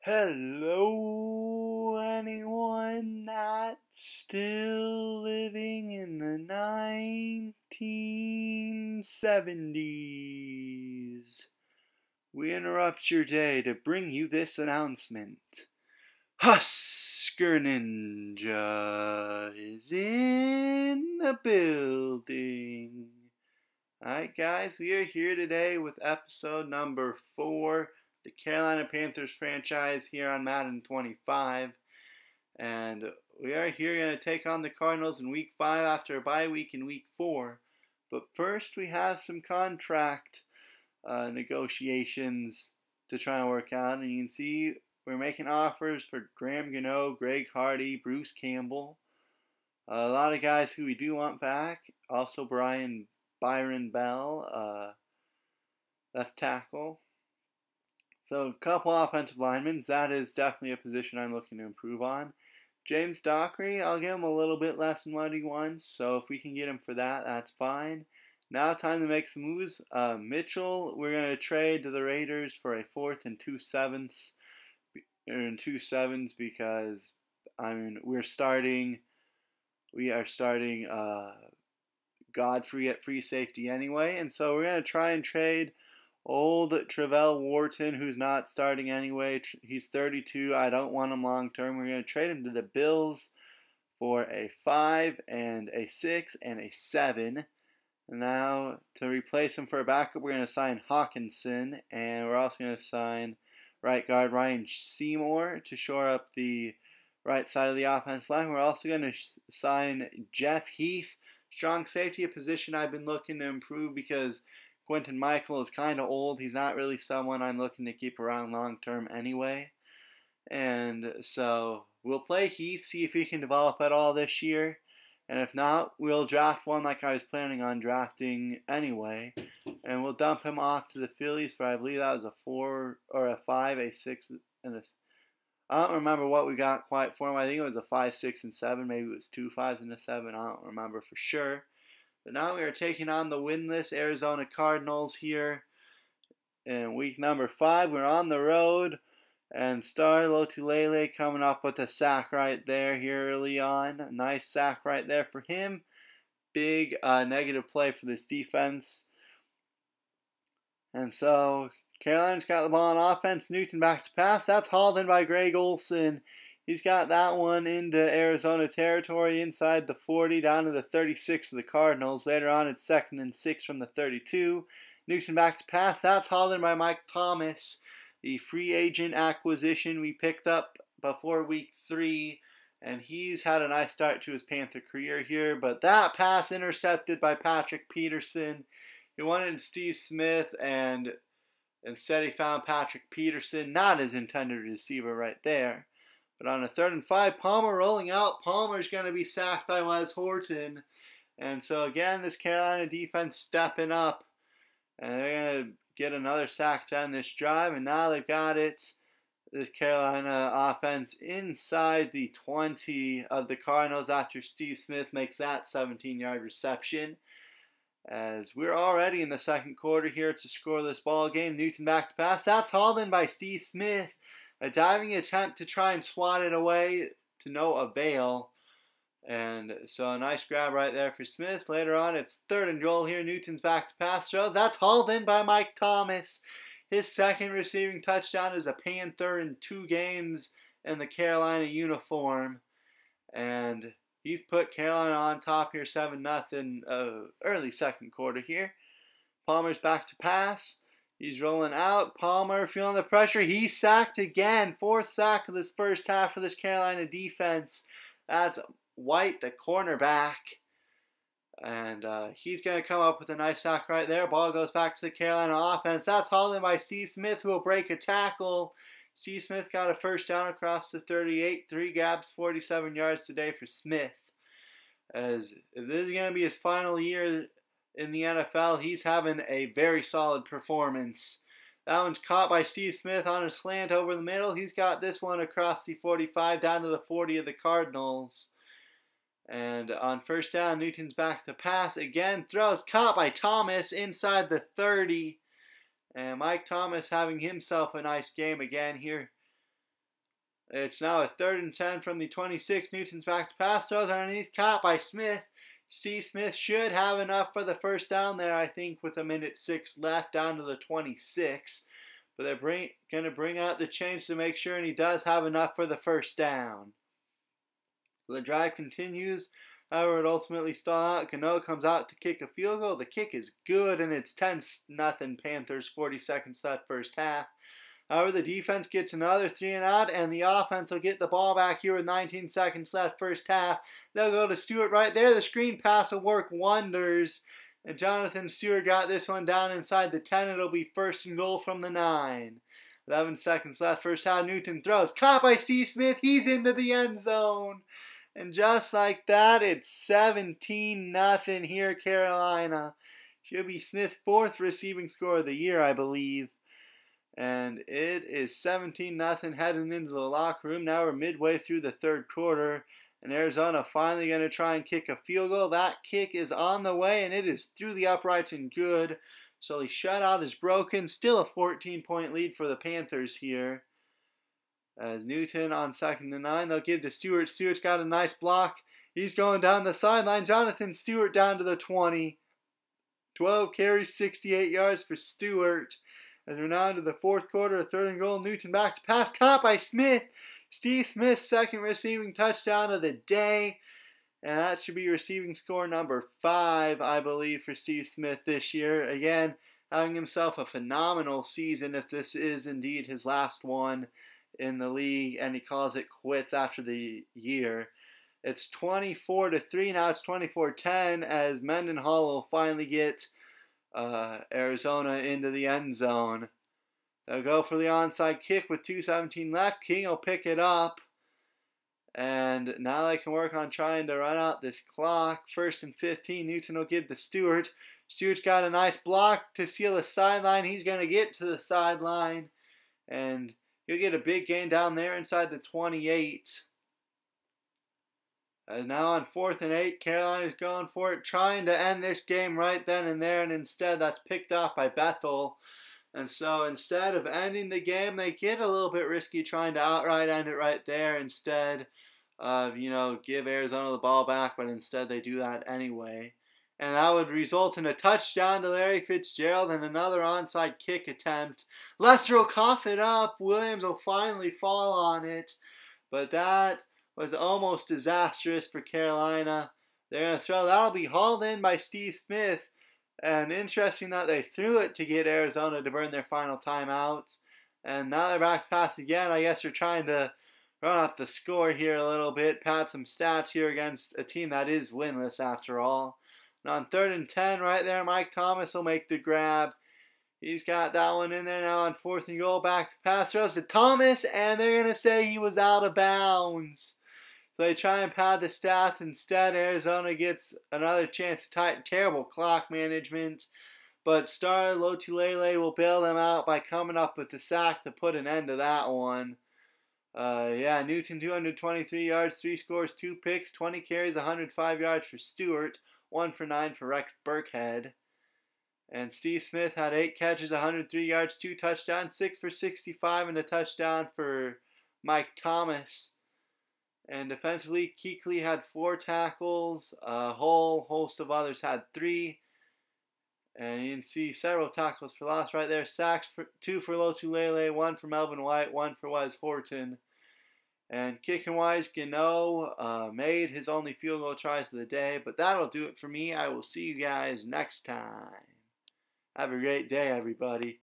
Hello, anyone that's still living in the 1970s? We interrupt your day to bring you this announcement. Husker Ninja is in the building. Alright guys, we are here today with episode number 4, the Carolina Panthers franchise here on Madden 25. And we are here going to take on the Cardinals in week 5 after a bye week in week 4. But first we have some contract negotiations to try and work out. And you can see we're making offers for Graham Gano, Greg Hardy, Bruce Campbell. A lot of guys who we do want back. Also Byron Bell, left tackle. So a couple offensive linemen. That is definitely a position I'm looking to improve on. James Dockery, I'll give him a little bit less than what he wants. So if we can get him for that, that's fine. Now time to make some moves. Mitchell, we're going to trade to the Raiders for a 4th and 2 7ths. In 2 7s because, I mean, we are starting Godfrey at free safety anyway, and so we're going to try and trade old Travell Wharton, who's not starting anyway. He's 32. I don't want him long term. We're going to trade him to the Bills for a 5 and a 6 and a 7. And now to replace him for a backup, we're going to sign Hawkinson, and we're also going to sign right guard Ryan Seymour to shore up the right side of the offense line. We're also going to sign Jeff Heath, strong safety, a position I've been looking to improve because Quentin Michael is kind of old. He's not really someone I'm looking to keep around long term anyway. And so we'll play Heath, see if he can develop at all this year. And if not, we'll draft one like I was planning on drafting anyway. And we'll dump him off to the Phillies for, I believe that was a 4 or a 5, a 6, and a... I don't remember what we got quite for him. I think it was a 5, 6, and 7. Maybe it was 2 5s and a 7. I don't remember for sure. But now we are taking on the winless Arizona Cardinals here in week number 5. We're on the road. And Star Lotulelei coming up with a sack right there here early on. A nice sack right there for him. Big negative play for this defense. And so Carolina's got the ball on offense. Newton back to pass. That's hauled in by Greg Olsen. He's got that one into Arizona territory inside the 40 down to the 36 of the Cardinals. Later on it's 2nd and 6 from the 32. Newton back to pass. That's hauled in by Mike Thomas, the free agent acquisition we picked up before week 3. And he's had a nice start to his Panther career here. But that pass intercepted by Patrick Peterson. He wanted Steve Smith, and instead he found Patrick Peterson, not his intended receiver right there. But on a 3rd and 5, Palmer rolling out. Palmer's going to be sacked by Wes Horton. And so again, this Carolina defense stepping up. And they're going to get another sack to end this drive. And now they've got it, this Carolina offense, inside the 20 of the Cardinals after Steve Smith makes that 17-yard reception. As we're already in the second quarter here to score this ball game. Newton back to pass. That's hauled in by Steve Smith. A diving attempt to try and swat it away to no avail. And so a nice grab right there for Smith. Later on it's 3rd and goal here. Newton's back to pass throws. That's hauled in by Mike Thomas. His 2nd receiving touchdown as a Panther in 2 games in the Carolina uniform. And he's put Carolina on top here 7-0 early second quarter here. Palmer's back to pass. He's rolling out. Palmer feeling the pressure. He's sacked again. 4th sack of this first half for this Carolina defense. That's White, the cornerback. And he's going to come up with a nice sack right there. Ball goes back to the Carolina offense. That's hauled in by Steve Smith, who will break a tackle. Steve Smith got a first down across the 38. 3 gaps, 47 yards today for Smith. As if this is going to be his final year in the NFL, he's having a very solid performance. That one's caught by Steve Smith on a slant over the middle. He's got this one across the 45 down to the 40 of the Cardinals. And on first down, Newton's back to pass again. Throws caught by Thomas inside the 30. And Mike Thomas having himself a nice game again here. It's now a 3rd and 10 from the 26. Newton's back to pass. Throws underneath, caught by Smith. Steve Smith should have enough for the first down there, I think, with 1:06 left down to the 26. But they're going to bring out the chains to make sure, and he does have enough for the first down. So the drive continues. However, it ultimately stalled out. Gano comes out to kick a field goal. The kick is good, and it's 10-0 Panthers, 40 seconds left first half. However, the defense gets another 3 and out, and the offense will get the ball back here with 19 seconds left first half. They'll go to Stewart right there. The screen pass will work wonders. And Jonathan Stewart got this one down inside the 10. It'll be 1st and goal from the 9. 11 seconds left first half. Newton throws. Caught by Steve Smith. He's into the end zone. And just like that, it's 17-0 here, Carolina. Should be Smith's 4th receiving score of the year, I believe. And it is 17-0 heading into the locker room. Now we're midway through the 3rd quarter. And Arizona finally going to try and kick a field goal. That kick is on the way, and it is through the uprights and good. So the shutout is broken. Still a 14-point lead for the Panthers here. As Newton on 2nd and 9. They'll give to Stewart. Stewart's got a nice block. He's going down the sideline. Jonathan Stewart down to the 20. 12 carries, 68 yards for Stewart. As we're now into the 4th quarter, 3rd and goal. Newton back to pass. Caught by Smith. Steve Smith's 2nd receiving touchdown of the day. And that should be receiving score number 5, I believe, for Steve Smith this year. Again, having himself a phenomenal season if this is indeed his last one in the league. And he calls it quits after the year. It's 24-3. Now it's 24-10 as Mendenhall will finally get Arizona into the end zone. They'll go for the onside kick with 2:17 left. King will pick it up. And now they can work on trying to run out this clock. 1st and 15. Newton will give to Stewart. Stewart's got a nice block to seal the sideline. He's going to get to the sideline. And he'll get a big gain down there inside the 28. And now on 4th and 8, Carolina's going for it, trying to end this game right then and there, and instead that's picked off by Bethel. And so instead of ending the game, they get a little bit risky trying to outright end it right there instead of, give Arizona the ball back, but instead they do that anyway. And that would result in a touchdown to Larry Fitzgerald and another onside kick attempt. Lester will cough it up. Williams will finally fall on it. But that was almost disastrous for Carolina. They're going to throw. That'll be hauled in by Steve Smith. And interesting that they threw it to get Arizona to burn their final timeouts. And now they're back to pass again. I guess they're trying to run up the score here a little bit. Pad some stats here against a team that is winless after all. And on 3rd and 10 right there, Mike Thomas will make the grab. He's got that one in there now on 4th and goal. Back to pass, throws to Thomas, and they're going to say he was out of bounds. So they try and pad the stats. Instead, Arizona gets another chance to tighten. Terrible clock management. But Star Lotulelei will bail them out by coming up with the sack to put an end to that one. Newton 223 yards, 3 scores, 2 picks, 20 carries, 105 yards for Stewart, 1 for 9 for Rex Burkhead. And Steve Smith had 8 catches, 103 yards, 2 touchdowns, 6 for 65, and a touchdown for Mike Thomas. And defensively, Kuechly had 4 tackles. A whole host of others had 3. And you can see several tackles for loss right there. Sacks, 2 for Lotulelei, 1 for Melvin White, 1 for Wes Horton. And kicking-wise, Gano made his only field goal tries of the day. But that'll do it for me. I will see you guys next time. Have a great day, everybody.